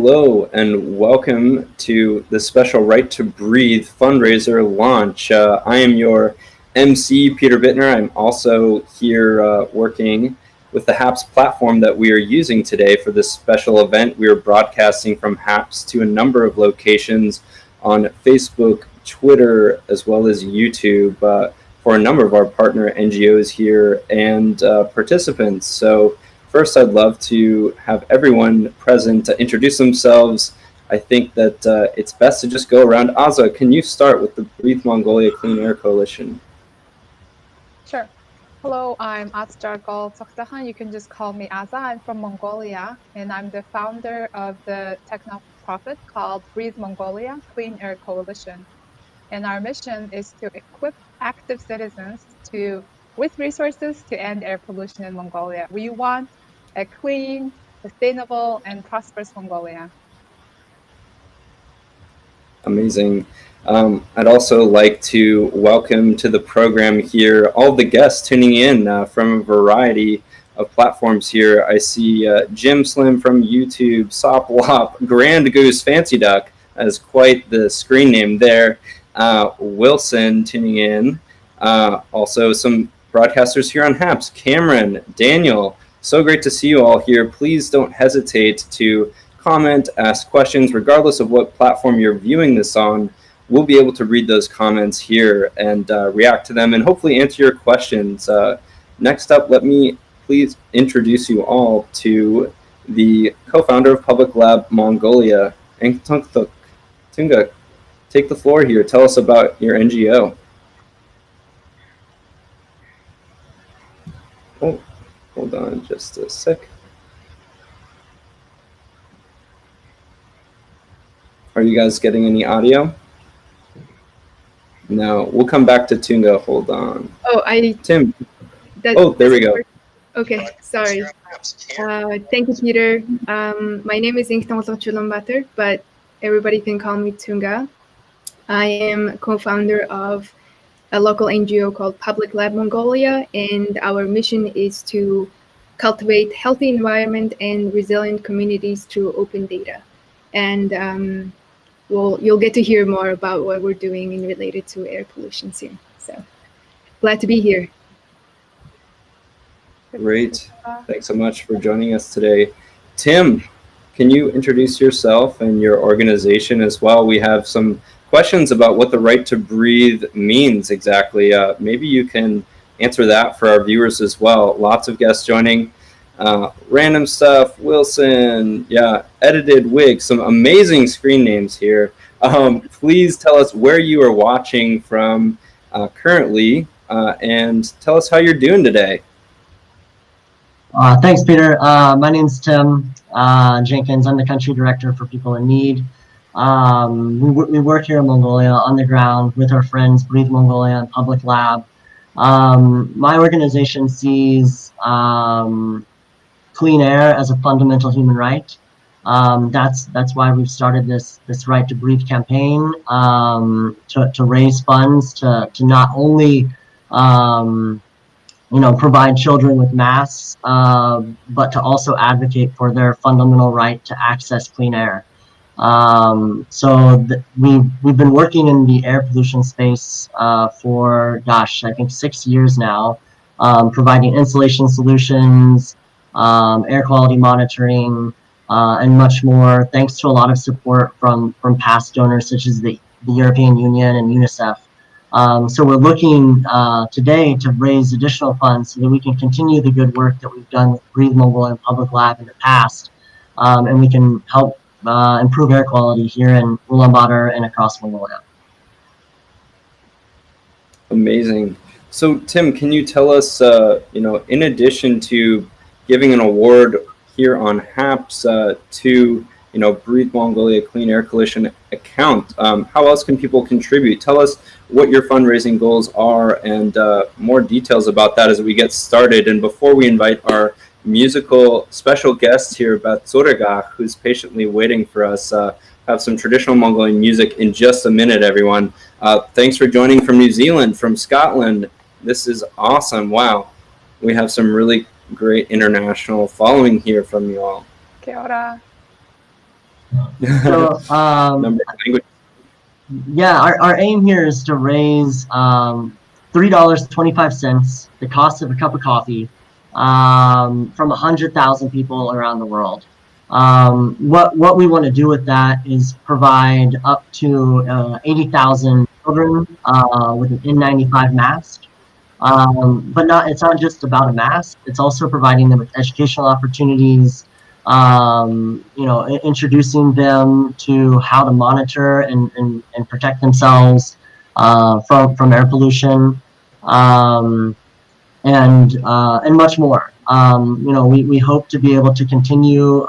Hello and welcome to the special Right to Breathe fundraiser launch. I am your MC, Peter Bittner. I'm also here working with the HAPS platform that we are using today for this special event. We are broadcasting from HAPS to a number of locations on Facebook, Twitter, as well as YouTube for a number of our partner NGOs here and participants. So first, I'd love to have everyone present to introduce themselves. I think that it's best to just go around. Aza, can you start with the Breathe Mongolia Clean Air Coalition? Sure. Hello, I'm Azjargal Toktahan. You can just call me Aza. I'm from Mongolia, and I'm the founder of the techno-profit called Breathe Mongolia Clean Air Coalition. And our mission is to equip active citizens with resources to end air pollution in Mongolia. We want a clean, sustainable, and prosperous Mongolia. Amazing. I'd also like to welcome to the program here all the guests tuning in from a variety of platforms here. I see Jim Slim from YouTube, Sop Wop, Grand Goose, Fancy Duck, as quite the screen name there. Wilson tuning in. Also some broadcasters here on HAPS, Cameron, Daniel. So great to see you all here. Please don't hesitate to comment, ask questions, regardless of what platform you're viewing this on. We'll be able to read those comments here and react to them and hopefully answer your questions. Next up, let me please introduce you all to the co-founder of Public Lab Mongolia, Engtungthuk. Tunga, take the floor here. Tell us about your NGO. Oh, hold on just a sec. Are you guys getting any audio? No, we'll come back to Tunga. Hold on. Oh, Tim. There we go. Okay, sorry. Thank you, Peter. My name is Ingtangtokchulambatar, but everybody can call me Tunga. I am co-founder of a local NGO called Public Lab Mongolia, and our mission is to cultivate healthy environment and resilient communities through open data. And you'll get to hear more about what we're doing in related to air pollution soon. So glad to be here. Great. Thanks so much for joining us today. Tim, can you introduce yourself and your organization as well? We have some questions about what the Right to Breathe means exactly. Maybe you can answer that for our viewers as well. Lots of guests joining. Random stuff, Wilson, yeah, edited wig, some amazing screen names here. Please tell us where you are watching from currently and tell us how you're doing today. Thanks, Peter. My name's Tim Jenkins. I'm the country director for People in Need. We work here in Mongolia on the ground with our friends Breathe Mongolia and Public Lab. My organization sees clean air as a fundamental human right. That's why we've started this Right to Breathe campaign to raise funds to not only provide children with masks, but to also advocate for their fundamental right to access clean air. We've been working in the air pollution space for, I think 6 years now, providing insulation solutions, air quality monitoring, and much more, thanks to a lot of support from past donors such as the European Union and UNICEF. So we're looking today to raise additional funds so that we can continue the good work that we've done with Breathe Mongolia and Public Lab in the past, and we can help improve air quality here in Ulaanbaatar and across Mongolia. Amazing. So Tim, can you tell us, in addition to giving an award here on HAPS to Breathe Mongolia Clean Air Coalition account, how else can people contribute? Tell us what your fundraising goals are and more details about that as we get started. And before we invite our musical special guest here, Batsuragach, who's patiently waiting for us, have some traditional Mongolian music in just a minute, everyone. Thanks for joining from New Zealand, from Scotland. This is awesome. Wow. We have some really great international following here from you all. Kia ora. So, Number of languages. yeah, our aim here is to raise $3.25, the cost of a cup of coffee, from 100,000 people around the world. What we want to do with that is provide up to 80,000 children with an N95 mask. But it's not just about a mask. It's also providing them with educational opportunities, introducing them to how to monitor and protect themselves from air pollution, and much more. We hope to be able to continue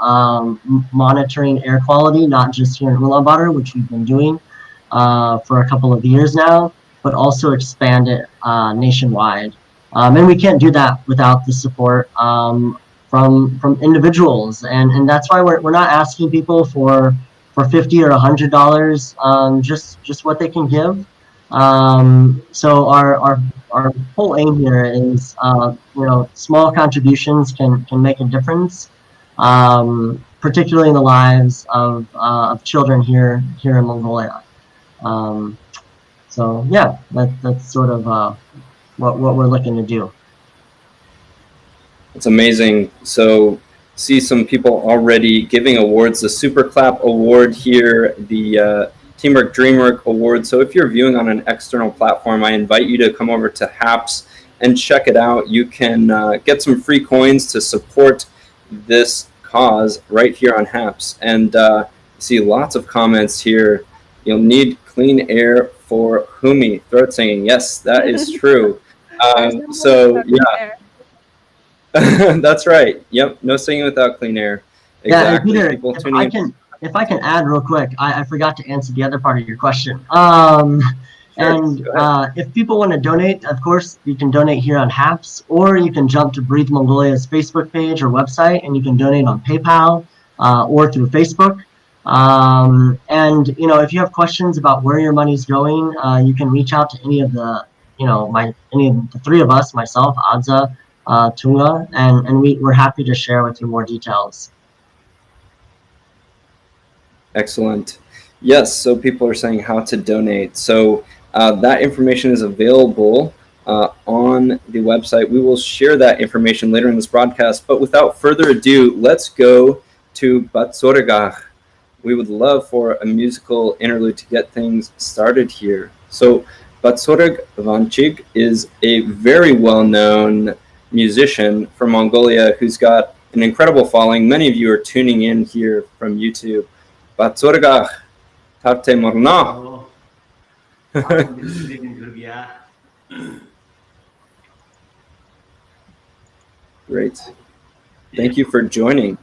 monitoring air quality, not just here in Ulaanbaatar, which we've been doing for a couple of years now, but also expand it nationwide. And we can't do that without the support from individuals, and that's why we're not asking people for $50 or $100, just what they can give. So our whole aim here is, small contributions can make a difference, particularly in the lives of children here in Mongolia. So yeah, that's sort of what we're looking to do. It's amazing. So see some people already giving awards. The Super Clap Award here, the Teamwork Dreamwork Award. So if you're viewing on an external platform, I invite you to come over to HAPS and check it out. You can get some free coins to support this cause right here on HAPS. And see lots of comments here. You'll need clean air for Humi throat singing. Yes, that is true. So yeah. That's right. Yep. No singing without clean air. Exactly. Yeah, and Peter, People tuning in. if I can add real quick, I forgot to answer the other part of your question. Sure, And go ahead. if people want to donate, of course, you can donate here on HAPS, or you can jump to Breathe Mongolia's Facebook page or website, and you can donate on PayPal or through Facebook. And if you have questions about where your money's going, you can reach out to any of the, any of the three of us, myself, Adza, Tunga, and we're happy to share with you more details. Excellent. Yes, so people are saying how to donate. So that information is available on the website. We will share that information later in this broadcast. But without further ado, let's go to Batsorgach. We would love for a musical interlude to get things started here. So Batsorg Vanchig is a very well-known musician from Mongolia who's got an incredible following. Many of you are tuning in here from YouTube. Batsorgach, Tarte Morna. Great. Thank you for joining.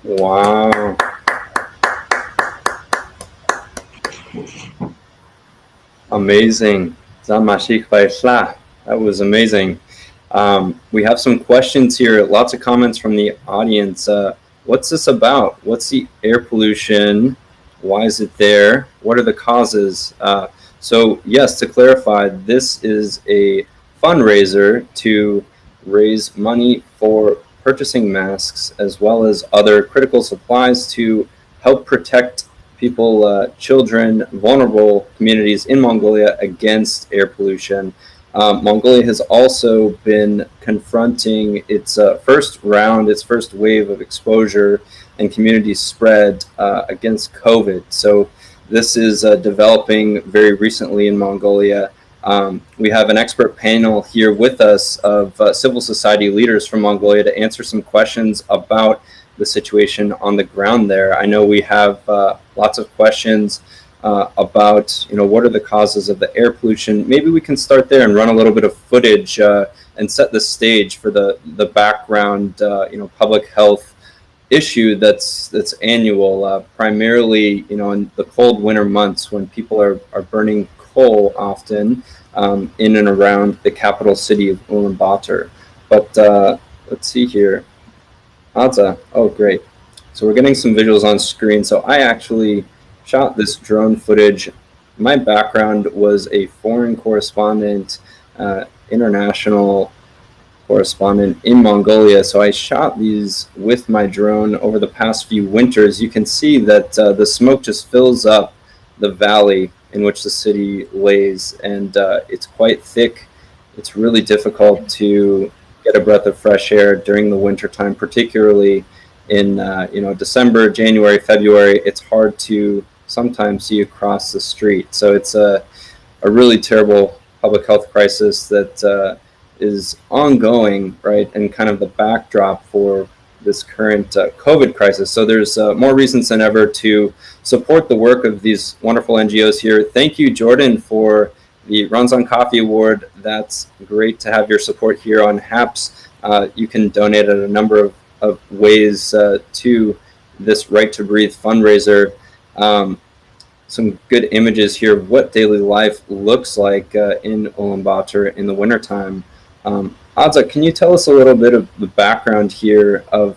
Wow. Amazing. That was amazing. We have some questions here, lots of comments from the audience. What's this about? What's the air pollution? Why is it there? What are the causes? So yes, to clarify, this is a fundraiser to raise money for purchasing masks as well as other critical supplies to help protect people, children, vulnerable communities in Mongolia against air pollution. Mongolia has also been confronting its first wave of exposure and community spread against COVID. So this is developing very recently in Mongolia. We have an expert panel here with us of civil society leaders from Mongolia to answer some questions about the situation on the ground there. I know we have lots of questions about, what are the causes of the air pollution. Maybe we can start there and run a little bit of footage and set the stage for the background, public health issue that's annual, primarily, in the cold winter months when people are burning coal often in and around the capital city of Ulaanbaatar. But let's see here. Adza, oh great. So we're getting some visuals on screen. So I actually shot this drone footage. My background was a foreign correspondent, international correspondent in Mongolia. So I shot these with my drone over the past few winters. You can see that the smoke just fills up the valley in which the city lays, and it's quite thick. It's really difficult to get a breath of fresh air during the wintertime, particularly in December, January, February. It's hard to sometimes see across the street. So it's a really terrible public health crisis that is ongoing, right, and kind of the backdrop for this current COVID crisis. So there's more reasons than ever to support the work of these wonderful NGOs here. Thank you, Jordan, for the Runs on Coffee Award. That's great to have your support here on HAPS. You can donate at a number of ways to this Right to Breathe fundraiser. Some good images here of what daily life looks like in Ulaanbaatar in the wintertime. Adza, can you tell us a little bit of the background here of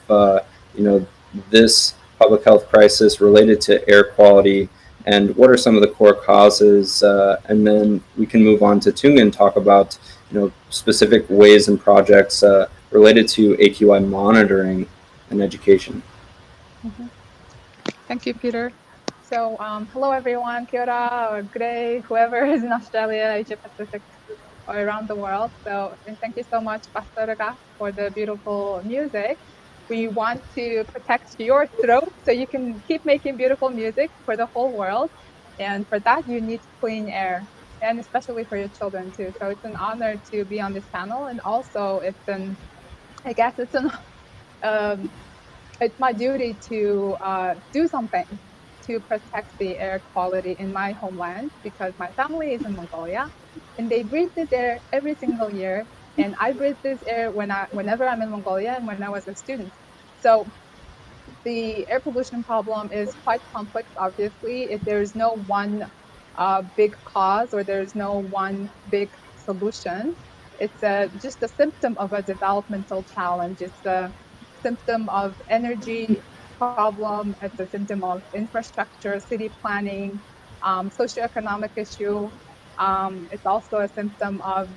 this public health crisis related to air quality, and what are some of the core causes? And then we can move on to Tunga and talk about specific ways and projects related to AQI monitoring and education. Mm-hmm. Thank you, Peter. So hello, everyone, kia ora, or good day, whoever is in Australia, Asia Pacific, or around the world. So, and thank you so much, Pastor, for the beautiful music. We want to protect your throat so you can keep making beautiful music for the whole world. And for that, you need clean air, and especially for your children too. So it's an honor to be on this panel. And also it's my duty to do something to protect the air quality in my homeland, because my family is in Mongolia and they breathe this air every single year. And I breathe this air whenever I'm in Mongolia and when I was a student. So the air pollution problem is quite complex, obviously. There's no one big cause, or there's no one big solution. It's just a symptom of a developmental challenge. It's a symptom of energy problem. It's a symptom of infrastructure, city planning, socioeconomic issue. It's also a symptom of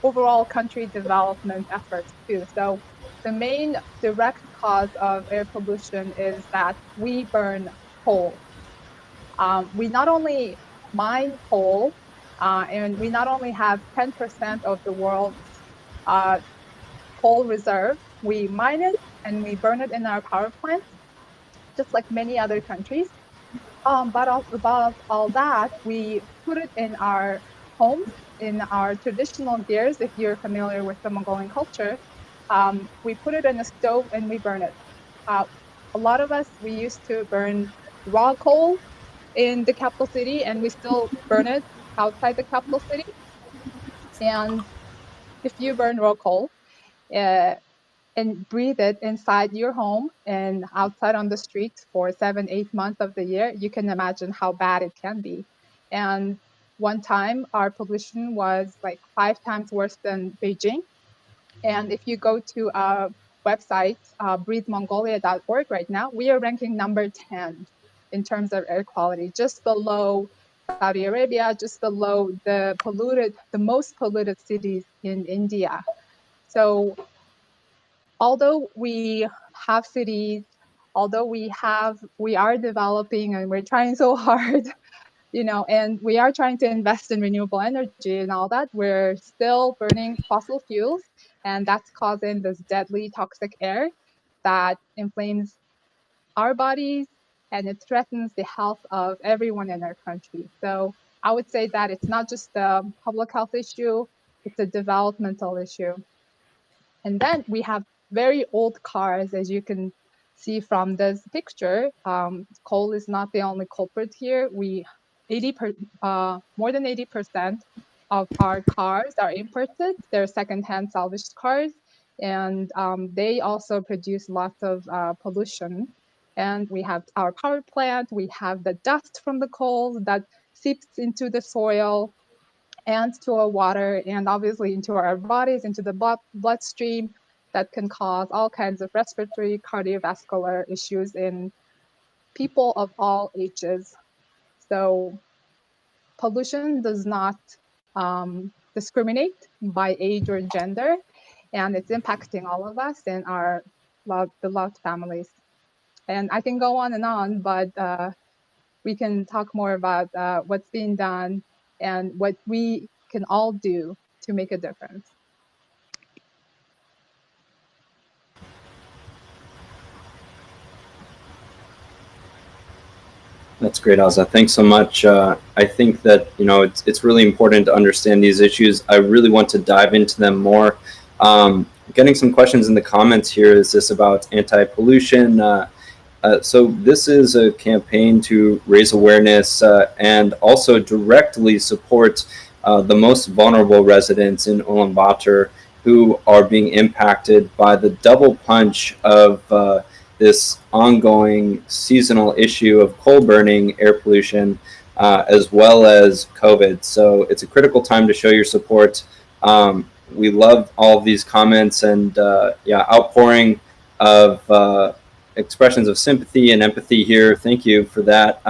overall country development efforts too. So the main direct cause of air pollution is that we burn coal. We not only mine coal, and we not only have 10% of the world's coal reserve, we mine it and we burn it in our power plants, just like many other countries. But above all that, we put it in our homes, in our traditional gears. If you're familiar with the Mongolian culture, we put it in a stove and we burn it. A lot of us, we used to burn raw coal in the capital city, and we still burn it outside the capital city. And if you burn raw coal, and breathe it inside your home and outside on the street for 7-8 months of the year, you can imagine how bad it can be. And one time our pollution was like 5 times worse than Beijing. And if you go to our website, breathemongolia.org right now, we are ranking number 10 in terms of air quality, just below Saudi Arabia, just below the most polluted cities in India. So although we have cities, although we are developing and we're trying so hard, and we are trying to invest in renewable energy and all that, we're still burning fossil fuels, and that's causing this deadly toxic air that inflames our bodies, and it threatens the health of everyone in our country. So I would say that it's not just a public health issue, it's a developmental issue. And then we have very old cars, as you can see from this picture. Coal is not the only culprit here. More than 80% of our cars are imported. They're secondhand salvaged cars, and they also produce lots of pollution. And we have our power plant. We have the dust from the coal that seeps into the soil and to our water, and obviously into our bodies, into the bloodstream, that can cause all kinds of respiratory, cardiovascular issues in people of all ages. So pollution does not discriminate by age or gender, and it's impacting all of us and our beloved families. And I can go on, but we can talk more about what's being done and what we can all do to make a difference. That's great, Azza. Thanks so much. I think that it's really important to understand these issues. I really want to dive into them more. Getting some questions in the comments here. Is this about anti-pollution? So this is a campaign to raise awareness and also directly support the most vulnerable residents in Ulaanbaatar who are being impacted by the double punch of this ongoing seasonal issue of coal burning, air pollution, as well as COVID. So it's a critical time to show your support. We love all of these comments and outpouring of expressions of sympathy and empathy here. Thank you for that.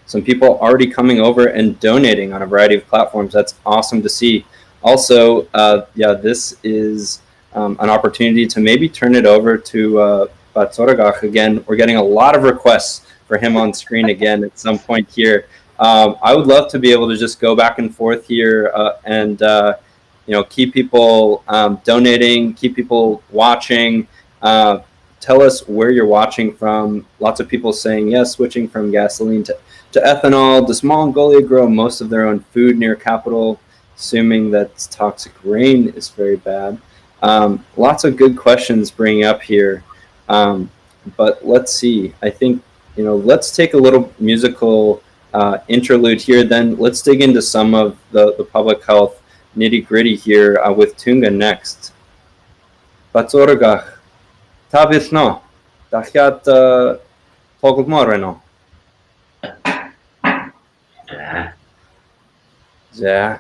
Some people already coming over and donating on a variety of platforms. That's awesome to see. Also, this is an opportunity to maybe turn it over to Batsoragach again. We're getting a lot of requests for him on screen again at some point here. I would love to be able to just go back and forth here and keep people donating, keep people watching. Tell us where you're watching from. Lots of people saying yes, switching from gasoline to ethanol. Does Mongolia grow most of their own food near capital, assuming that toxic rain is very bad? Lots of good questions bringing up here. But let's see. I think, let's take a little musical interlude here. Then let's dig into some of the public health nitty gritty here with Tunga next. Batsoragach. Tabis no. Dachiat Pogmore no. Yeah.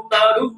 Hello,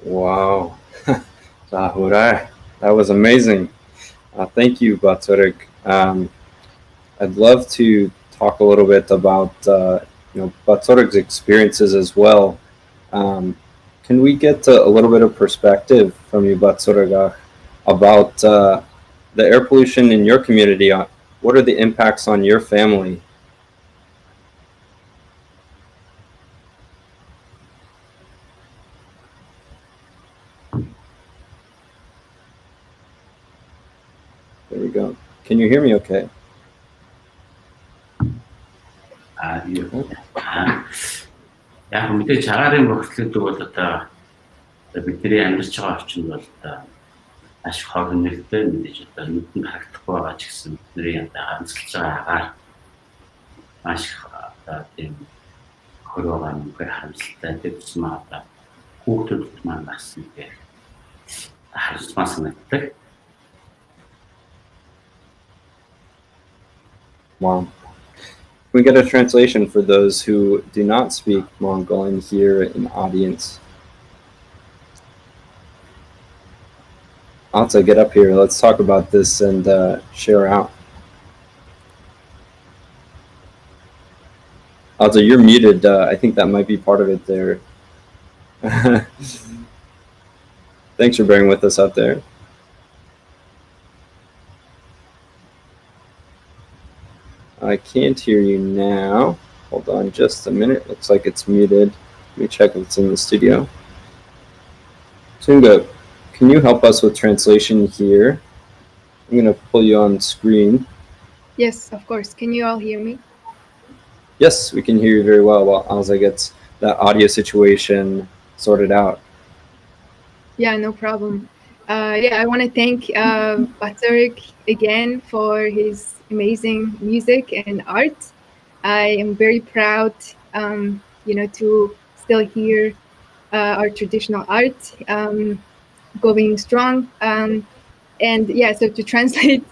Wow. Hurray. That was amazing. Thank you, Baturik. I'd love to talk a little bit about Baturik's experiences as well. Can we get a little bit of perspective from you, Baturik, about the air pollution in your community? What are the impacts on your family? There we go. Can you hear me okay? Яг мэдээж цагаарын бохирдлыг бол одоо бидний амьдарч байгаа орчинд бол одоо маш хог нөлөөтэй мэдээж одоо нүдэнд харагдахгүй байгаа ч гэсэн бидний одоо ганцлж байгаа агаар маш одоо тийм хөрөөгөө нүгээр харамсалтай гэсэн маа одоо хүүхдүүд маань гарсан гэх харилцмаа санагддаг. Wow. Can we get a translation for those who do not speak Mongolian here in the audience? Alta, get up here. Let's talk about this and share out. Alta, you're muted. I think that might be part of it there. Thanks for bearing with us out there. I can't hear you now. Hold on just a minute. Looks like it's muted. Let me check if it's in the studio. Tunga, can you help us with translation here? I'm going to pull you on screen. Yes, of course. Can you all hear me? Yes, we can hear you very well while Alza gets that audio situation sorted out. Yeah, no problem. I want to thank Baturik again for his amazing music and art. I am very proud, to still hear our traditional art going strong. So to translate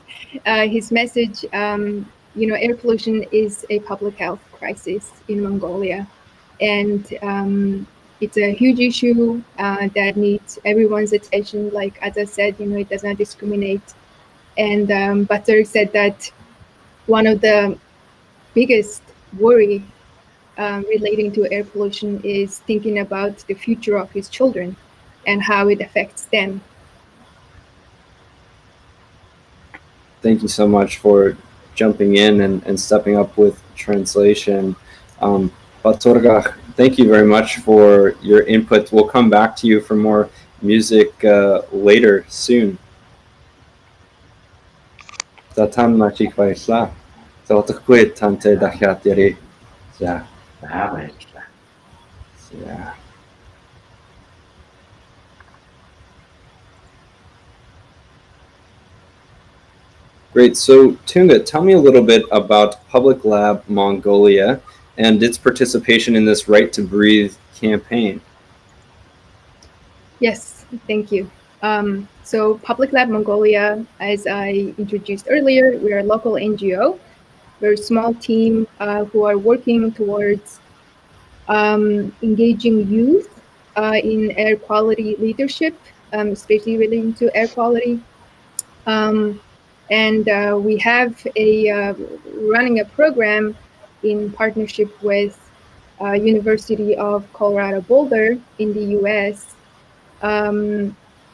his message, air pollution is a public health crisis in Mongolia, and it's a huge issue that needs everyone's attention. Like as I said, it does not discriminate. And Baturik said that one of the biggest worry relating to air pollution is thinking about the future of his children and how it affects them. Thank you so much for jumping in and stepping up with translation. Baturga, thank you very much for your input. We'll come back to you for more music later soon. Zatan machik vaisla. Zotakquit tante dahyatiri. Yeah. Yeah. Great. So, Tunga, tell me a little bit about Public Lab Mongolia and its participation in this Right to Breathe campaign. Yes, thank you. So Public Lab Mongolia, as I introduced earlier, we are a local NGO very small team who are working towards engaging youth in air quality leadership, especially relating to air quality. And we have running a program in partnership with University of Colorado Boulder in the U.S.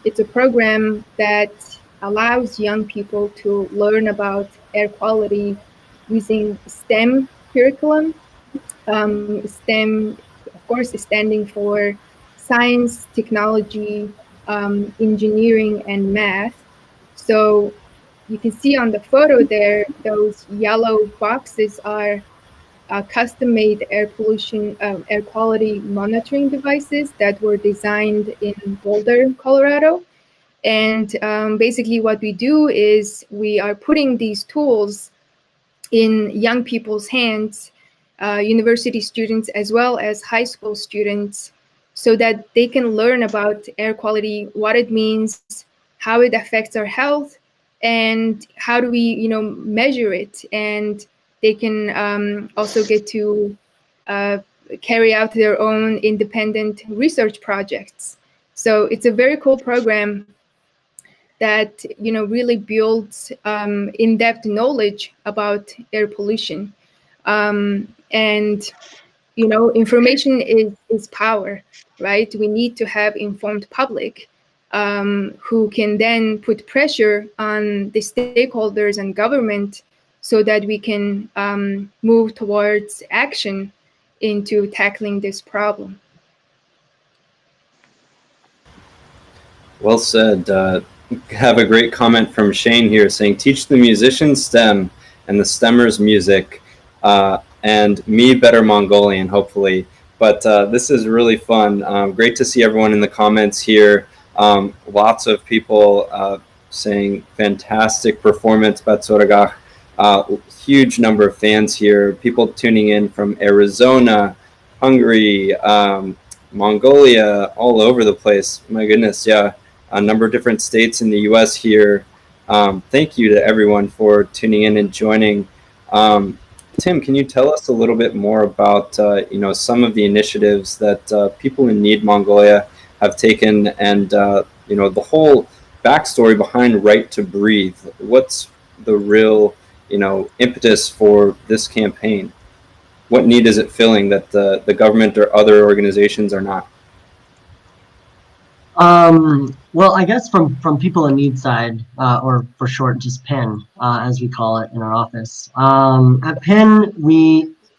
It's a program that allows young people to learn about air quality using STEM curriculum. STEM, of course, is standing for science, technology, engineering, and math. So you can see on the photo there, those yellow boxes are custom-made air pollution, air quality monitoring devices that were designed in Boulder, Colorado. And basically what we do is we are putting these tools in young people's hands, university students as well as high school students, so that they can learn about air quality, what it means, how it affects our health, and how do we, measure it. And they can also get to carry out their own independent research projects. So it's a very cool program that really builds in-depth knowledge about air pollution. And information is power, right? We need to have informed public who can then put pressure on the stakeholders and government so that we can move towards action into tackling this problem. Well said. Have a great comment from Shane here saying, teach the musicians STEM and the STEMers music, and me better Mongolian, hopefully. But this is really fun. Great to see everyone in the comments here. Lots of people saying fantastic performance, Batsoragach. Huge number of fans here. People tuning in from Arizona, Hungary, Mongolia, all over the place. My goodness, yeah. A number of different states in the U.S. here. Thank you to everyone for tuning in and joining. Tim, can you tell us a little bit more about some of the initiatives that people in Need Mongolia have taken, and the whole backstory behind Right to Breathe? What's the real impetus for this campaign? What need is it filling that the government or other organizations are not? Well, I guess from People in Need side, or for short, just PIN, as we call it in our office. At PIN,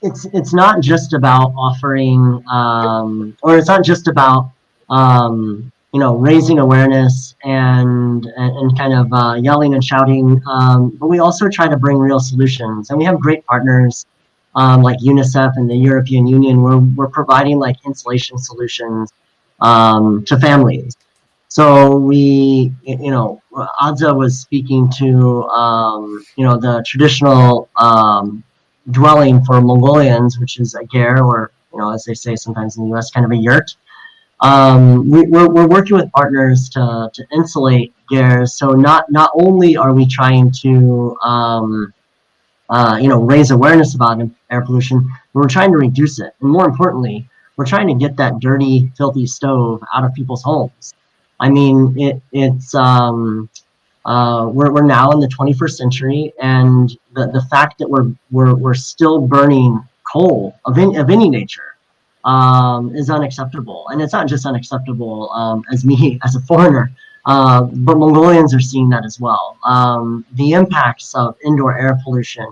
it's not just about offering, or it's not just about raising awareness and kind of yelling and shouting, but we also try to bring real solutions, and we have great partners like UNICEF and the European Union, where we're providing like insulation solutions to families. So we, Adza was speaking to, the traditional dwelling for Mongolians, which is a ger, or, as they say sometimes in the US, kind of a yurt. We're working with partners to insulate gers. So not only are we trying to, raise awareness about air pollution, but we're trying to reduce it. And more importantly, we're trying to get that dirty, filthy stove out of people's homes. I mean, it's we're now in the 21st century, and the fact that we're still burning coal of any nature is unacceptable. And it's not just unacceptable as me as a foreigner, but Mongolians are seeing that as well. The impacts of indoor air pollution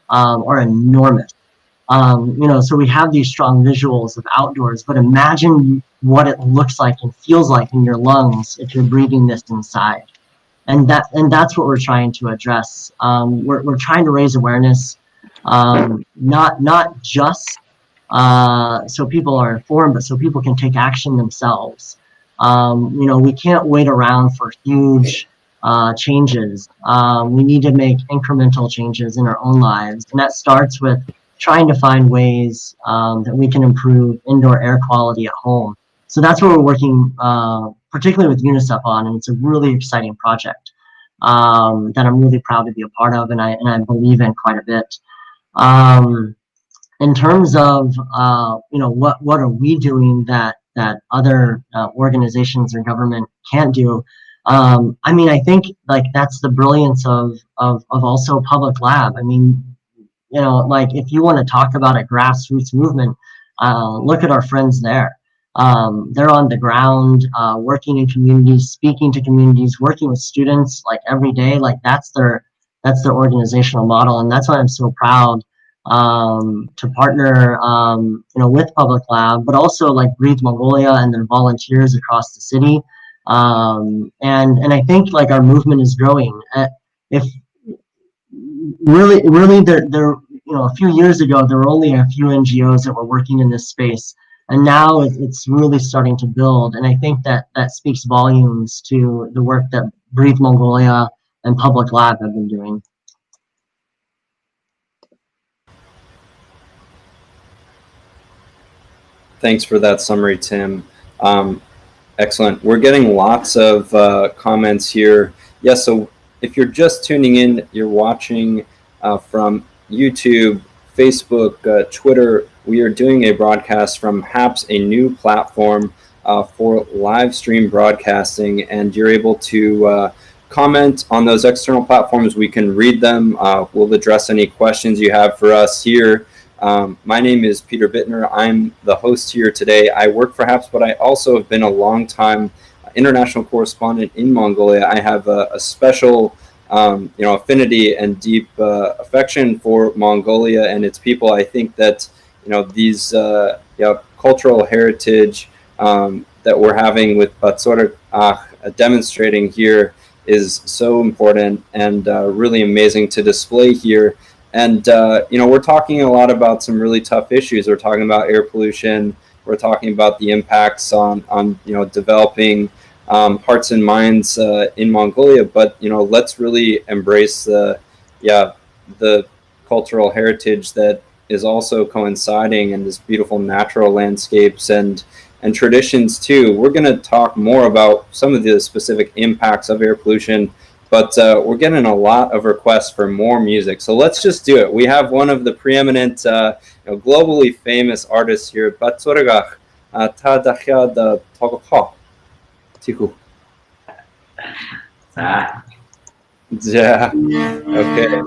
are enormous. So we have these strong visuals of outdoors, but imagine what it looks like and feels like in your lungs if you're breathing this inside. And that's what we're trying to address. We're trying to raise awareness, not just so people are informed, but so people can take action themselves. We can't wait around for huge changes. We need to make incremental changes in our own lives, and that starts with trying to find ways that we can improve indoor air quality at home. So that's what we're working particularly with UNICEF on, and it's a really exciting project that I'm really proud to be a part of, and I believe in quite a bit. In terms of what are we doing that other organizations or government can't do, I mean, I think like that's the brilliance of also Public Lab. I mean, like if you want to talk about a grassroots movement, look at our friends there. They're on the ground, working in communities, speaking to communities, working with students like every day. Like that's their organizational model, and that's why I'm so proud to partner, with Public Lab, but also like Breathe Mongolia and their volunteers across the city. And I think like our movement is growing. If really there a few years ago there were only a few NGOs that were working in this space, and now it's really starting to build, and I think that speaks volumes to the work that Breathe Mongolia and Public Lab have been doing. Thanks for that summary, Tim. Excellent. We're getting lots of comments here. Yes, so if you're just tuning in, you're watching from YouTube, Facebook, Twitter. We are doing a broadcast from HAPS, a new platform for live stream broadcasting, and you're able to comment on those external platforms. We can read them. We'll address any questions you have for us here. My name is Peter Bittner. I'm the host here today. I work for HAPS, but I also have been a long-time international correspondent in Mongolia. I have a special, affinity and deep affection for Mongolia and its people. I think that, these cultural heritage that we're having with Batsorg demonstrating here is so important and really amazing to display here. And, we're talking a lot about some really tough issues. We're talking about air pollution. We're talking about the impacts on developing hearts and minds in Mongolia. But, let's really embrace the cultural heritage that is also coinciding in this beautiful natural landscapes and traditions too. We're going to talk more about some of the specific impacts of air pollution, but we're getting a lot of requests for more music. So let's just do it. We have one of the preeminent, globally famous artists here, Batsorg Tadachya da Togokha. Tiku. Yeah. Okay.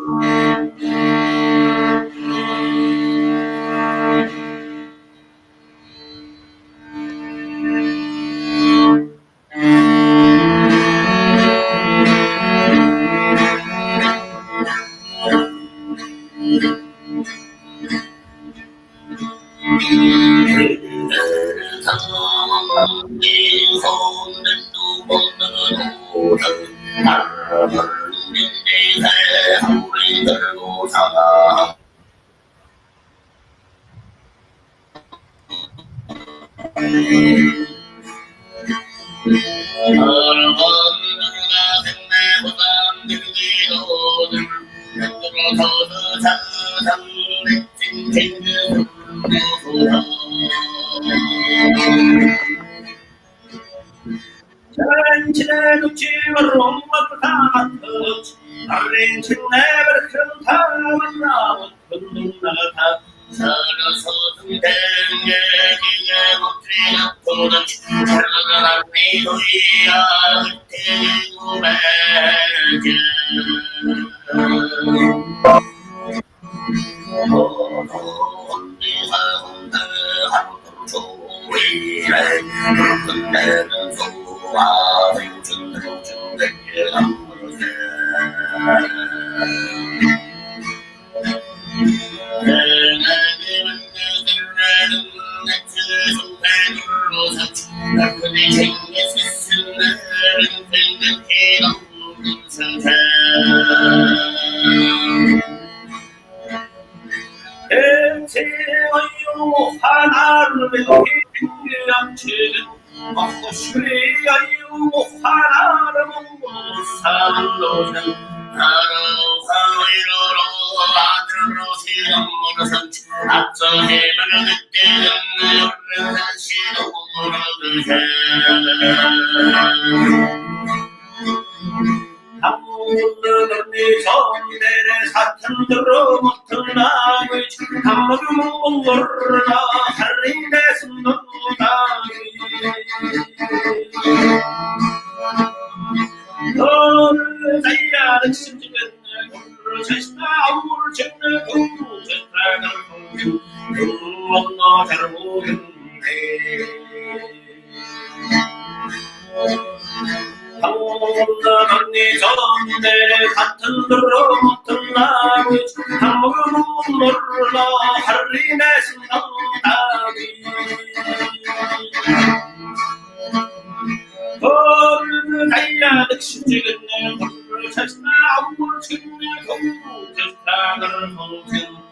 손대래 사탄 들어 못을 나귀 한마디 몽골라 할린데 순노다귀 너를 자야는 심지는 너를 자신아 아무를 짓는 그 짓다가 너 잘못했네 당나간니 전대 같은 들어 못한 나귀 한번은 몰라 할리네 신당다귀 너를 가야 득심지겠네 너를 자신아 아무를 짓네 그 짓다가 너 잘못했네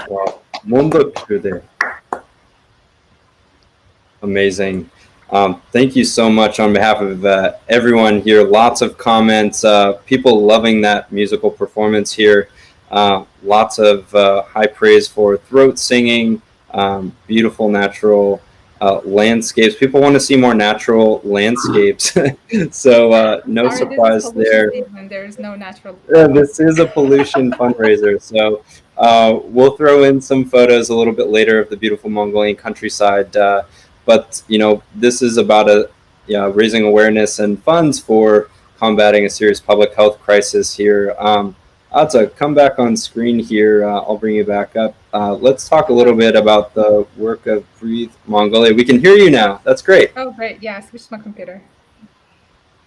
Wow, Mundo Trude. Amazing. Thank you so much on behalf of everyone here. Lots of comments, people loving that musical performance here. Lots of high praise for throat singing, beautiful natural landscapes. People want to see more natural landscapes. So no Sorry, surprise there. There's no natural. This is a pollution fundraiser. So we'll throw in some photos a little bit later of the beautiful Mongolian countryside. But this is about raising awareness and funds for combating a serious public health crisis here. Atza, come back on screen here. I'll bring you back up. Let's talk a little bit about the work of Breathe Mongolia. We can hear you now. That's great. Oh, great. Yeah, I switched my computer.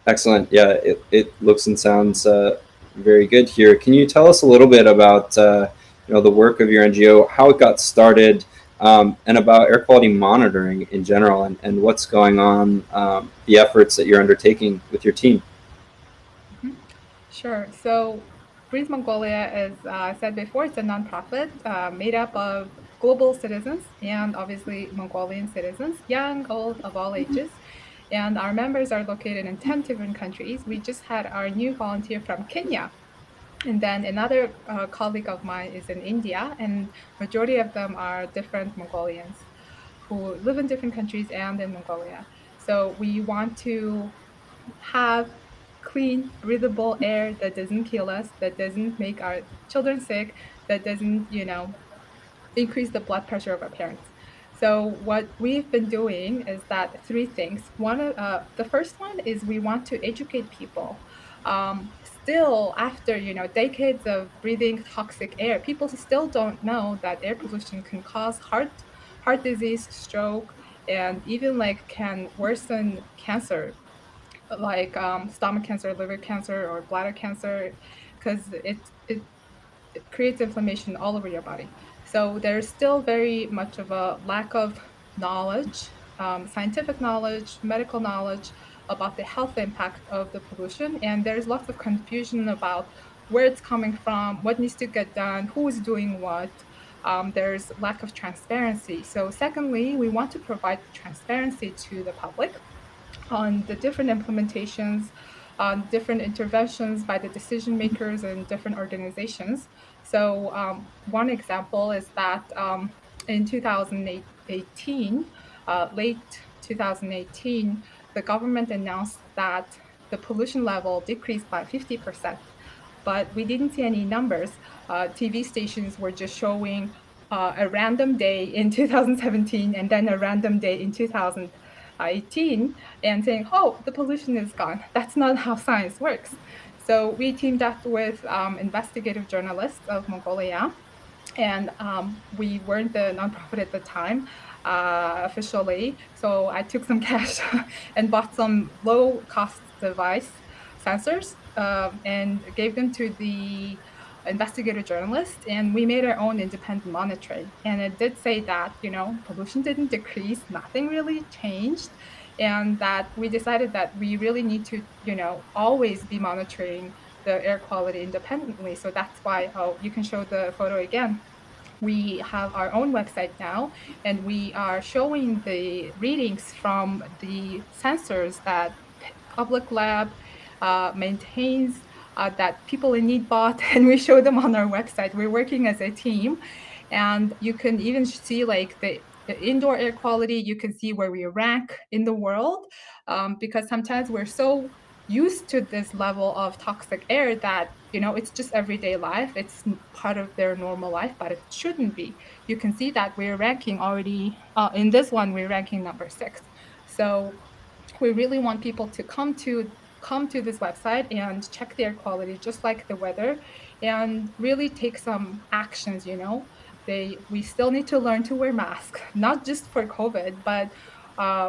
Excellent. Yeah, it looks and sounds very good here. Can you tell us a little bit about the work of your NGO, how it got started, and about air quality monitoring in general, and what's going on, the efforts that you're undertaking with your team? Sure. So Breathe Mongolia, as I said before, it's a nonprofit made up of global citizens and obviously Mongolian citizens, young, old, of all ages. And our members are located in 10 different countries. We just had our new volunteer from Kenya. And then another colleague of mine is in India, and majority of them are different Mongolians who live in different countries and in Mongolia. So we want to have clean, breathable air that doesn't kill us, that doesn't make our children sick, that doesn't, increase the blood pressure of our parents. So what we've been doing is that three things. The first one is we want to educate people. Still, after decades of breathing toxic air, people still don't know that air pollution can cause heart disease, stroke, and even can worsen cancer, like stomach cancer, liver cancer, or bladder cancer, because it creates inflammation all over your body. So there's still very much of a lack of knowledge, scientific knowledge, medical knowledge about the health impact of the pollution. And there's lots of confusion about where it's coming from, what needs to get done, who is doing what. there's lack of transparency. So secondly, we want to provide transparency to the public on the different implementations, on different interventions by the decision makers in different organizations. So one example is that in 2018, late 2018, the government announced that the pollution level decreased by 50%, but we didn't see any numbers. TV stations were just showing a random day in 2017 and then a random day in 2018 and saying, oh, the pollution is gone. That's not how science works. So we teamed up with investigative journalists of Mongolia, and we weren't the nonprofit at the time officially. So I took some cash and bought some low cost device sensors and gave them to the investigative journalist, and we made our own independent monitoring. And it did say that, pollution didn't decrease, nothing really changed, and that we decided that we really need to, always be monitoring the air quality independently. So that's why, you can show the photo again. We have our own website now, and we are showing the readings from the sensors that public lab maintains, that people in need bought, and we show them on our website. We're working as a team, and you can even see like the indoor air quality. You can see where we rank in the world, because sometimes we're so used to this level of toxic air that it's just everyday life, it's part of their normal life, but it shouldn't be. You can see that we're ranking already, in this one we're ranking number 6. So we really want people to come to this website and check the air quality just like the weather, and really take some actions. We still need to learn to wear masks, not just for COVID, but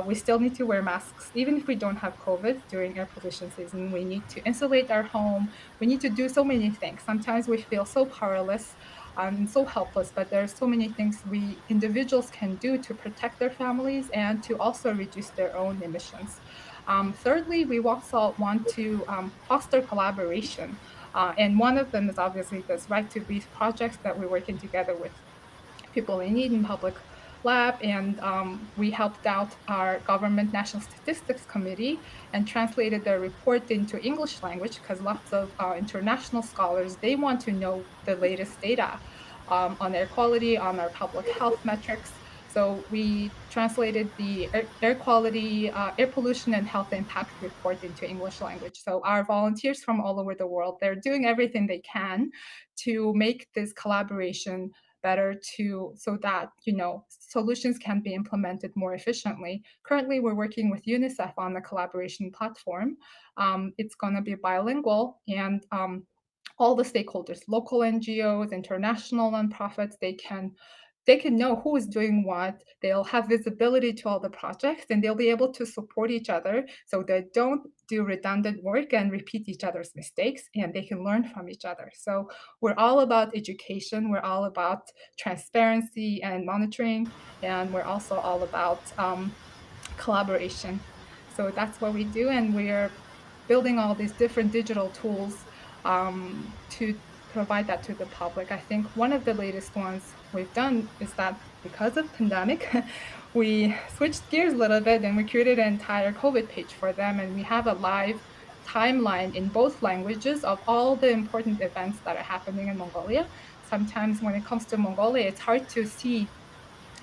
we still need to wear masks even if we don't have COVID during air pollution season. We need to insulate our home. We need to do so many things. Sometimes we feel so powerless and so helpless, but there's so many things we individuals can do to protect their families and to also reduce their own emissions. Thirdly, we also want to foster collaboration. And one of them is obviously this Right to Breathe projects that we're working together with people in need in public lab, and we helped out our government national statistics committee and translated their report into English language, because lots of international scholars, they want to know the latest data on air quality, on our public health metrics. So we translated the air quality, air pollution and health impact report into English language. So our volunteers from all over the world, they're doing everything they can to make this collaboration better, so that solutions can be implemented more efficiently. Currently, we're working with UNICEF on the collaboration platform. It's going to be bilingual, and all the stakeholders, local NGOs, international nonprofits, they can know who is doing what. They'll have visibility to all the projects, and they'll be able to support each other so they don't do redundant work and repeat each other's mistakes, and they can learn from each other. So we're all about education. We're all about transparency and monitoring, and we're also all about collaboration. So that's what we do, and we're building all these different digital tools to provide that to the public. I think one of the latest ones we've done is that because of pandemic, we switched gears a little bit and we created an entire COVID page for them, and we have a live timeline in both languages of all the important events that are happening in Mongolia. Sometimes when it comes to Mongolia, it's hard to see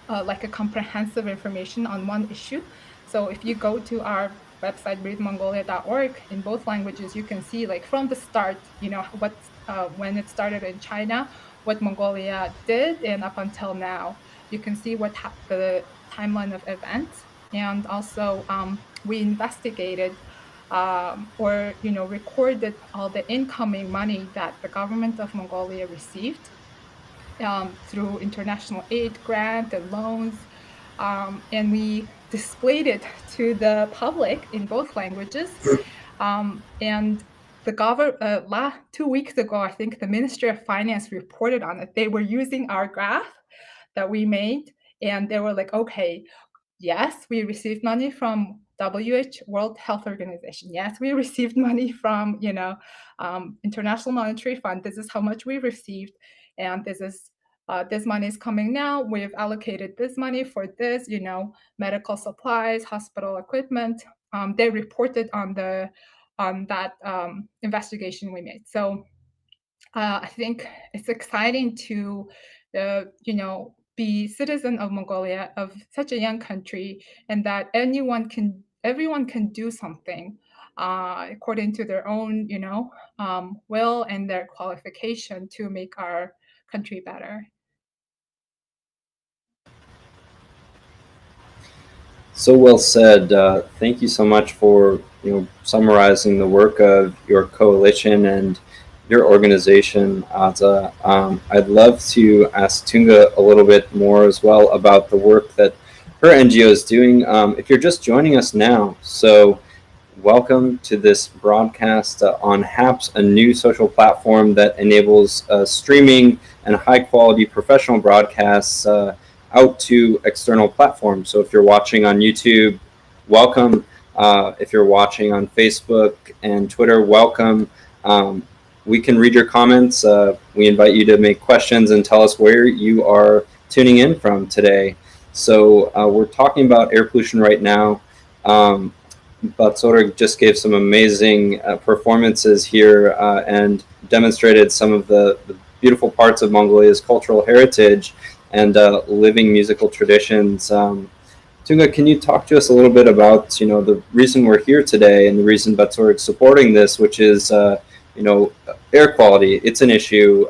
like a comprehensive information on one issue. So if you go to our website, breathemongolia.org, in both languages, you can see like from the start, what when it started in China, what Mongolia did, and up until now, you can see what the timeline of events. And also we investigated or recorded all the incoming money that the government of Mongolia received through international aid, grant, and loans. And we displayed it to the public in both languages. And the government, 2 weeks ago, I think the Ministry of Finance reported on it. They were using our graph that we made, and they were like, okay, yes, we received money from WHO, World Health Organization. Yes, we received money from, International Monetary Fund. This is how much we received, and this is this money is coming now. We've allocated this money for this, medical supplies, hospital equipment. They reported on that investigation we made. So I think it's exciting to, be citizen of Mongolia, of such a young country, and that everyone can do something according to their own, will and their qualification to make our country better. So well said. Thank you so much for summarizing the work of your coalition and your organization, Aza. I'd love to ask Tunga a little bit more as well about the work that her NGO is doing. If you're just joining us now, so welcome to this broadcast on HAPS, a new social platform that enables streaming and high-quality professional broadcasts out to external platforms. So if you're watching on YouTube, welcome. If you're watching on Facebook and Twitter, welcome. We can read your comments. We invite you to make questions and tell us where you are tuning in from today. So we're talking about air pollution right now. Batsorg just gave some amazing performances here and demonstrated some of the beautiful parts of Mongolia's cultural heritage and living musical traditions. Tunga, can you talk to us a little bit about the reason we're here today and the reason Batsorg is supporting this, which is air quality? It's an issue.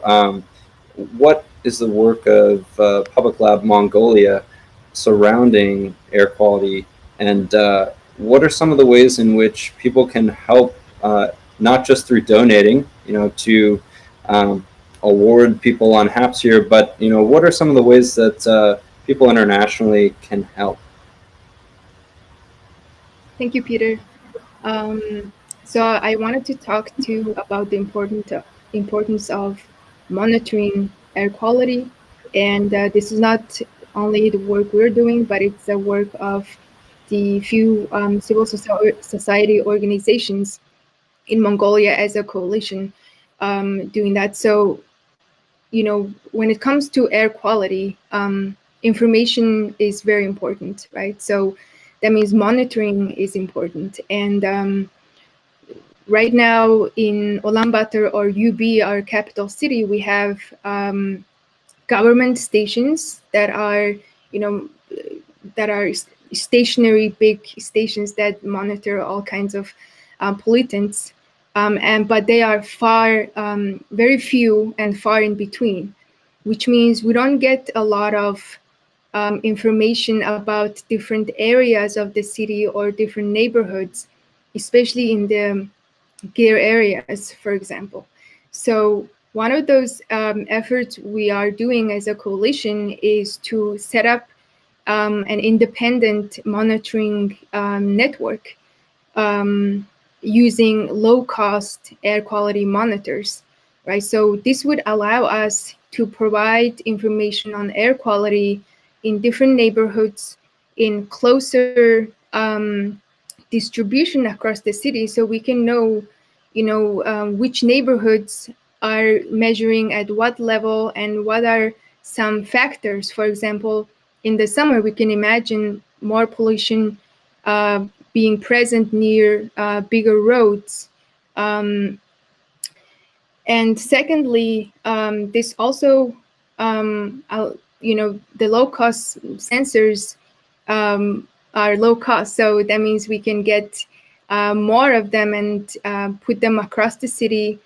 What is the work of Public Lab Mongolia surrounding air quality, and what are some of the ways in which people can help, not just through donating, to award people on HAPS here, but what are some of the ways that people internationally can help? Thank you, Peter. So I wanted to talk to you about the importance of monitoring air quality, and this is not only the work we're doing, but it's the work of the few civil society organizations in Mongolia as a coalition doing that. So, when it comes to air quality, information is very important, right? So that means monitoring is important. And right now in Ulaanbaatar, or UB, our capital city, we have government stations that are, stationary big stations that monitor all kinds of pollutants, but they are very few and far in between, which means we don't get a lot of information about different areas of the city or different neighborhoods, especially in the gear areas, for example. So one of those efforts we are doing as a coalition is to set up an independent monitoring network using low-cost air quality monitors, right? So this would allow us to provide information on air quality in different neighborhoods, in closer distribution across the city, so we can know, which neighborhoods are measuring at what level and what are some factors. For example, in the summer, we can imagine more pollution being present near bigger roads. And secondly, this also, the low-cost sensors are low cost. So that means we can get more of them and put them across the city,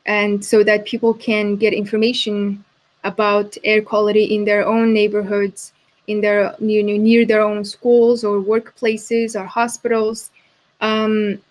and so that people can get information about air quality in their own neighborhoods, in their near their own schools or workplaces or hospitals. And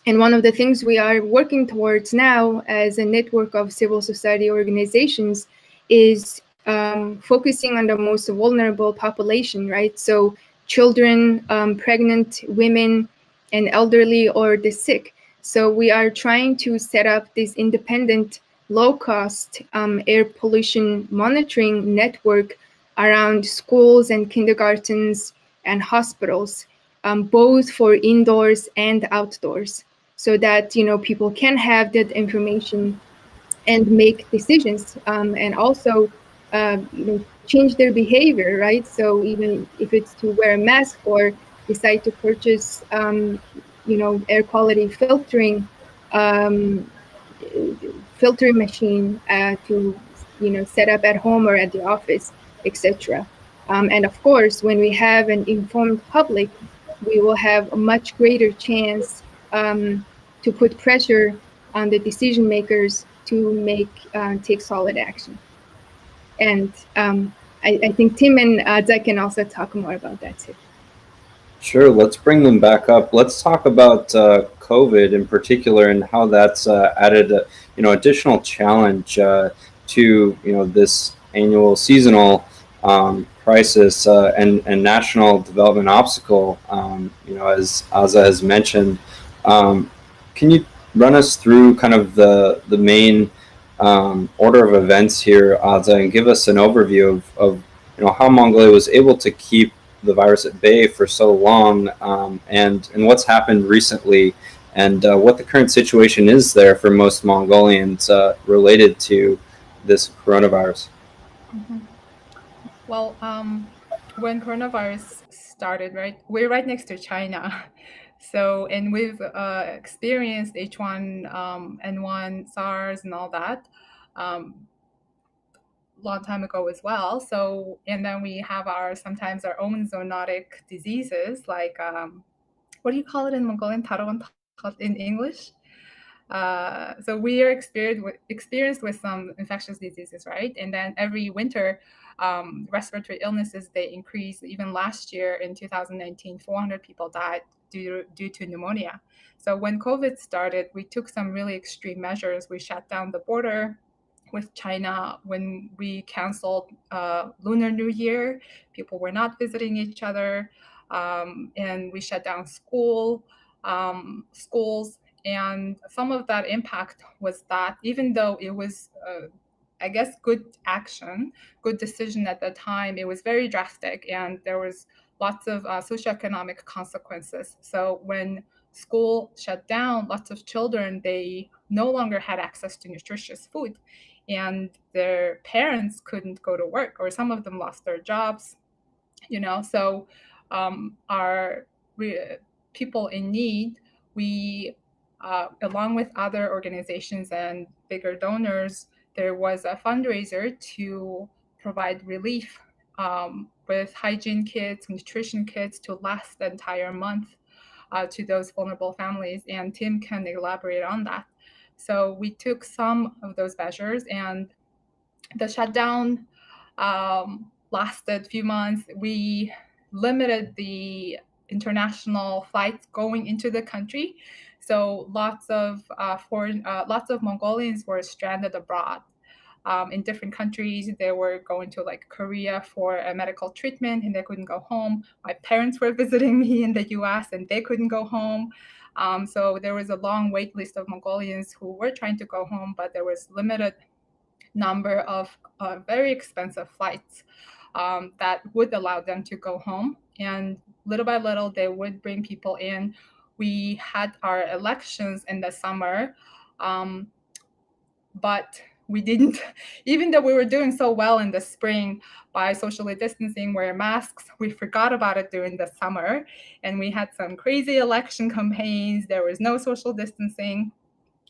one of the things we are working towards now as a network of civil society organizations is focusing on the most vulnerable population, right? So children, pregnant women, and elderly or the sick. So we are trying to set up this independent, low-cost air pollution monitoring network around schools and kindergartens and hospitals, both for indoors and outdoors, so that people can have that information and make decisions. And also, change their behavior, right? So even if it's to wear a mask or decide to purchase, air quality filtering machine to, set up at home or at the office, etc. And of course, when we have an informed public, we will have a much greater chance to put pressure on the decision makers to take solid action. And I think Tim and Zach can also talk more about that too. Sure, let's bring them back up. Let's talk about COVID in particular and how that's added, additional challenge to this annual seasonal crisis and national development obstacle. As Aza has mentioned, can you run us through kind of the main order of events here, Aza, and give us an overview of how Mongolia was able to keep the virus at bay for so long, and what's happened recently, and what the current situation is there for most Mongolians related to this coronavirus. Mm-hmm. Well, when coronavirus started, right, we're right next to China. So, and we've experienced H1N1, SARS, and all that long time ago as well. So, and then we have sometimes our own zoonotic diseases, like what do you call it in Mongolian? In English. So we are experienced with some infectious diseases, right? And then every winter, respiratory illnesses, they increase. Even last year in 2019, 400 people died due to pneumonia. So when COVID started, we took some really extreme measures. We shut down the border with China. When we canceled Lunar New Year, people were not visiting each other, and we shut down schools. And some of that impact was that even though it was, I guess, good action, good decision at the time, it was very drastic and there was lots of socioeconomic consequences. So when school shut down, lots of children, they no longer had access to nutritious food, and their parents couldn't go to work, or some of them lost their jobs, So our people in need, we along with other organizations and bigger donors, there was a fundraiser to provide relief with hygiene kits, nutrition kits to last the entire month to those vulnerable families. And Tim can elaborate on that. So we took some of those measures, and the shutdown lasted a few months. We limited the international flights going into the country, so lots of Mongolians were stranded abroad in different countries. They were going to like Korea for a medical treatment and they couldn't go home. My parents were visiting me in the US and they couldn't go home. So there was a long wait list of Mongolians who were trying to go home, but there was limited number of very expensive flights that would allow them to go home. And little by little, they would bring people in. We had our elections in the summer, but we didn't, even though we were doing so well in the spring by socially distancing, wear masks, we forgot about it during the summer. And we had some crazy election campaigns. There was no social distancing.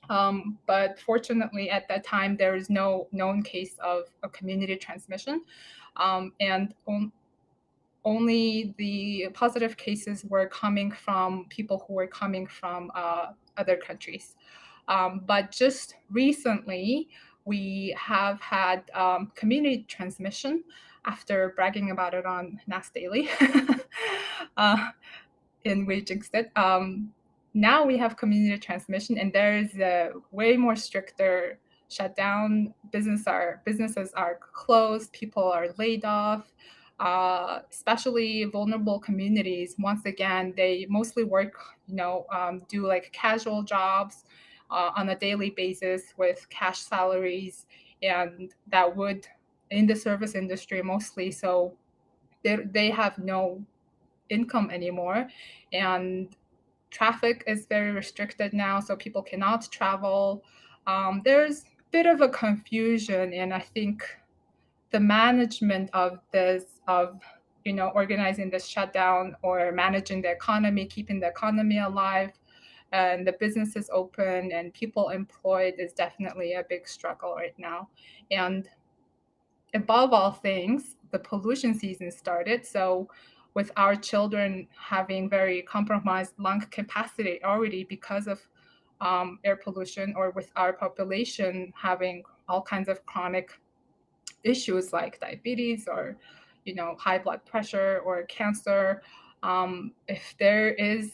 But fortunately, at that time, there is no known case of a community transmission. And only the positive cases were coming from people who were coming from other countries. But just recently, we have had community transmission after bragging about it on NAS Daily, in We Jinxed It. Now we have community transmission, and there is a way more stricter shutdown. Businesses are closed. People are laid off. Especially vulnerable communities. Once again, they mostly work, do like casual jobs on a daily basis with cash salaries, and that would in the service industry mostly. So they have no income anymore, and traffic is very restricted now, so people cannot travel. There's a bit of a confusion, and I think the management of this, of organizing the shutdown or managing the economy, keeping the economy alive, and the businesses open and people employed is definitely a big struggle right now. And above all things, the pollution season started. So with our children having very compromised lung capacity already because of air pollution, or with our population having all kinds of chronic issues like diabetes or high blood pressure or cancer, if there is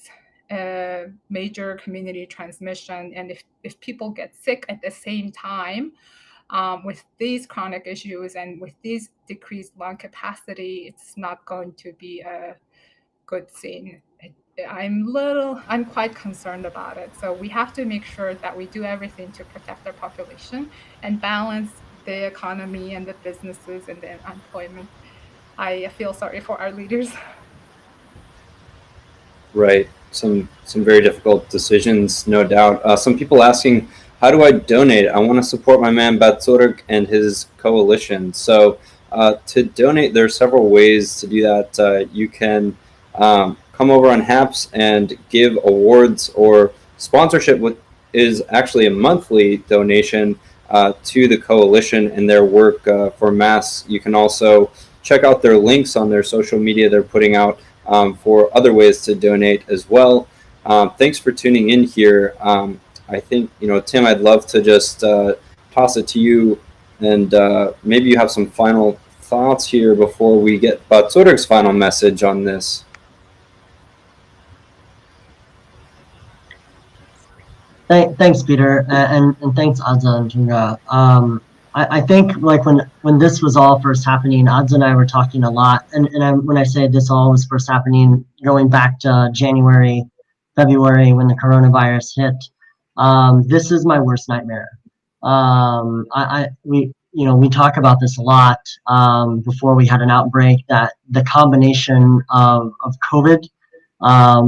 a major community transmission, and if people get sick at the same time, with these chronic issues and with these decreased lung capacity, it's not going to be a good scene. I'm quite concerned about it. So we have to make sure that we do everything to protect our population and balance the economy and the businesses and the employment. I feel sorry for our leaders. Right. Some very difficult decisions, no doubt. Some people asking, how do I donate? I want to support my man Batsurg and his coalition. So to donate, there are several ways to do that. You can come over on Haps and give awards or sponsorship, which is actually a monthly donation to the coalition and their work for masks. You can also check out their links on their social media they're putting out for other ways to donate as well. Thanks for tuning in here. I think, Tim, I'd love to just toss it to you, and maybe you have some final thoughts here before we get Batsurg's final message on this. Thanks, Peter, and thanks, Adza and Tunga. I think like when this was all first happening, Adza and I were talking a lot, and when I say this all was first happening, going back to January, February when the coronavirus hit, this is my worst nightmare. We talk about this a lot before we had an outbreak, that the combination of COVID,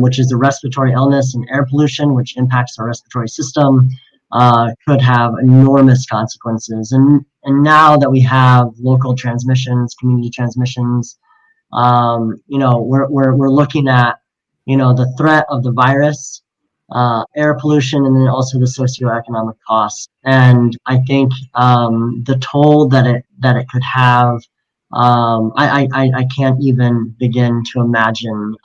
which is a respiratory illness, and air pollution, which impacts our respiratory system, could have enormous consequences. And now that we have local transmissions, community transmissions, we're looking at, the threat of the virus, air pollution, and then also the socioeconomic costs. And I think the toll that it could have, I can't even begin to imagine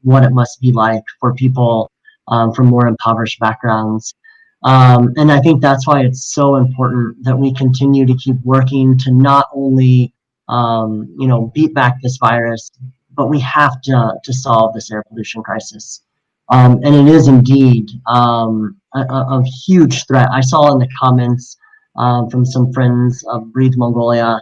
what it must be like for people from more impoverished backgrounds. And I think that's why it's so important that we continue to keep working to not only, beat back this virus, but we have to solve this air pollution crisis. And it is indeed a huge threat. I saw in the comments from some friends of Breathe Mongolia.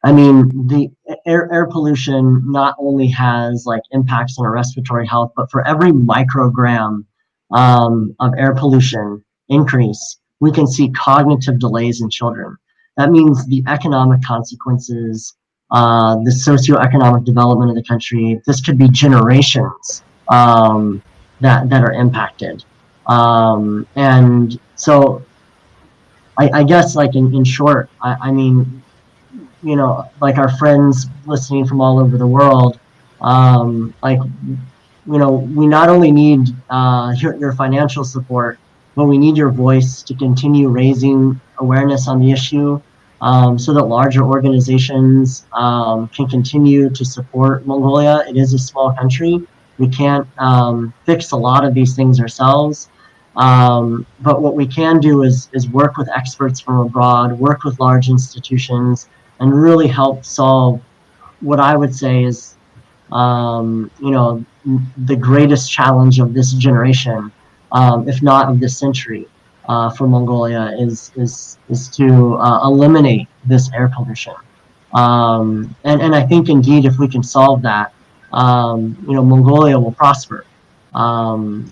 The air pollution not only has like impacts on our respiratory health, but for every microgram of air pollution increase, we can see cognitive delays in children. That means the economic consequences, the socioeconomic development of the country, this could be generations that are impacted. And so I guess like in short, like our friends listening from all over the world, we not only need your financial support, but we need your voice to continue raising awareness on the issue, so that larger organizations can continue to support Mongolia. It is a small country. We can't fix a lot of these things ourselves. But what we can do is work with experts from abroad, work with large institutions, and really help solve what I would say is, the greatest challenge of this generation, if not of this century, for Mongolia is to eliminate this air pollution. And I think indeed, if we can solve that, Mongolia will prosper. But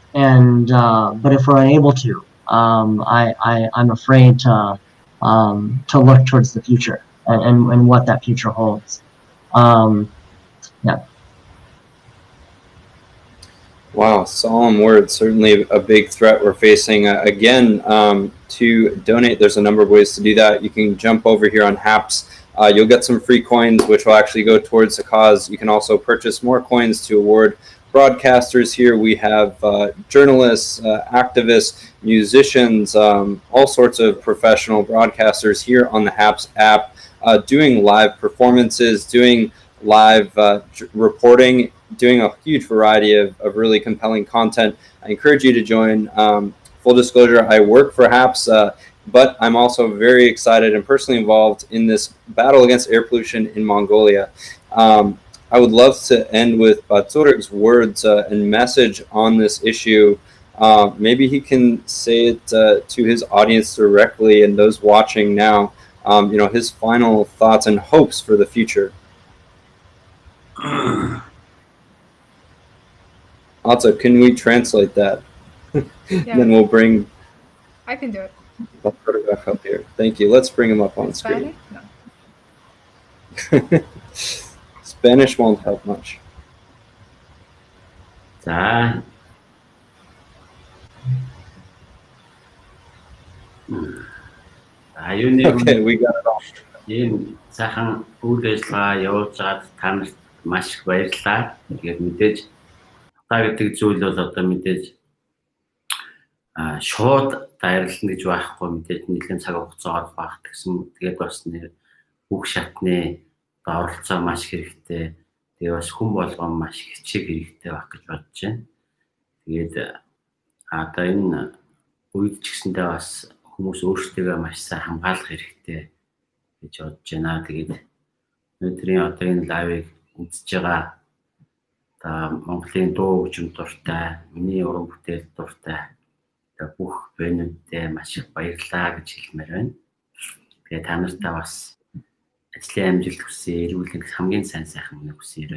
if we're unable to, I'm afraid to look towards the future and what that future holds. Yeah. Wow, solemn words. Certainly a big threat we're facing. Again, to donate, there's a number of ways to do that. You can jump over here on HAPS. You'll get some free coins, which will actually go towards the cause. You can also purchase more coins to award broadcasters here. We have journalists, activists, musicians, all sorts of professional broadcasters here on the HAPS app, doing live performances, doing live reporting, doing a huge variety of really compelling content. I encourage you to join. Full disclosure, I work for HAPS, but I'm also very excited and personally involved in this battle against air pollution in Mongolia. I would love to end with Baturik's words and message on this issue. Maybe he can say it to his audience directly and those watching now, his final thoughts and hopes for the future. Also, can we translate that? Yeah. Then we'll bring I can do it. Back up here. Thank you. Let's bring him up on screen. No. Spanish won't help much. За. Okay, we got it all. Ийм сайхан үйл ажиллагаа явуулж байгаад та нарт маш их баярлалаа. Тэгээд мэдээж хата гэдэг зүйл бол одоо мэдээж шууд дайрлна гэж байхгүй, мэдээж нэлээд цаг хугацаагаар багт гэсэн. Тэгээд бас бүх шатны оролцоо маш хэрэгтэй. Тэгээд бас хүн болгон маш хичээг хэрэгтэй байх гэж бодож байна. Тэгээд одоо энэ үед ч гэсэндээ бас хүмүүс өөрсдөө маш сайн хамгаалах хэрэгтэй гэж бодож байна. Тэгээд өнөөдрийн одоо энэ лайвыг үзэж байгаа Монголын дуу хөгжим дуртай, миний уран бүтээл дуртай бүх бэнүүдтэй маш их баярлалаа гэж хэлмээр байна. Тэгээд та нартай бас ажлын амжилт хүсье, эрүүл мэндийн хамгийн сайн сайхан мөн хүсье.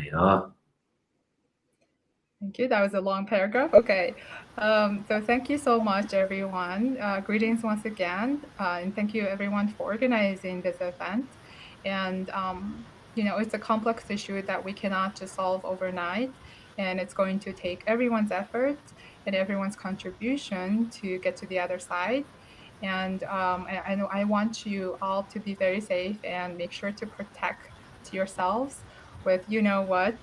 Thank you. That was a long paragraph. Okay. So thank you so much, everyone. Greetings once again. And thank you, everyone, for organizing this event. And, it's a complex issue that we cannot just solve overnight. And it's going to take everyone's effort and everyone's contribution to get to the other side. And I want you all to be very safe and make sure to protect yourselves with what.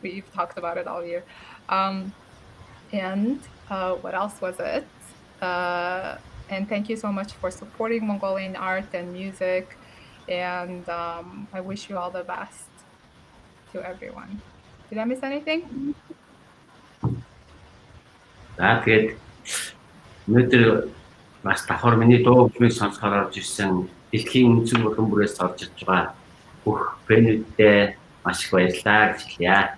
We've talked about it all year. And what else was it? And thank you so much for supporting Mongolian art and music. And I wish you all the best to everyone. Did I miss anything? За тэгээд өнөөдөр бас давхар миний дуу хөгжмийг сонсохоор орж ирсэн дэлхийн үнцэн болон бүрээс орж ирж байгаа бүх фэнүүдтэй маш их баярлалаа гэж хэлье.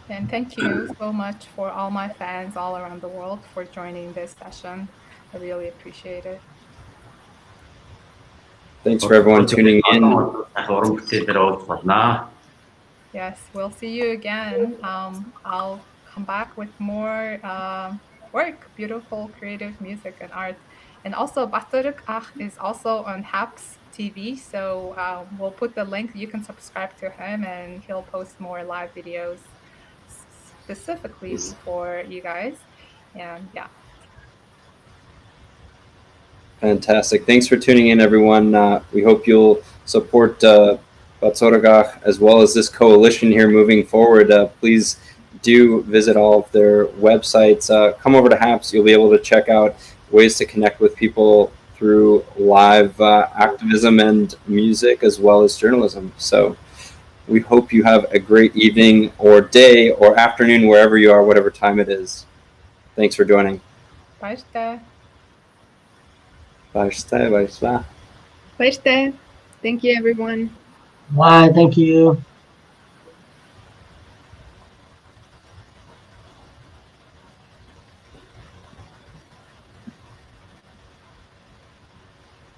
And thank you so much for all my fans all around the world for joining this session. I really appreciate it. Thanks for everyone tuning in. Yes, we'll see you again. I'll come back with more work, beautiful, creative music and art. And also, Baturuk is also on HAPS TV, so we'll put the link. You can subscribe to him, and he'll post more live videos specifically for you guys. And yeah. Fantastic. Thanks for tuning in, everyone. We hope you'll support Baturuk as well as this coalition here moving forward. Please do visit all of their websites. Come over to HAPS. You'll be able to check out ways to connect with people through live activism and music as well as journalism. So we hope you have a great evening or day or afternoon wherever you are, whatever time it is. Thanks for joining. Bye. Thank you, everyone. Bye. Thank you.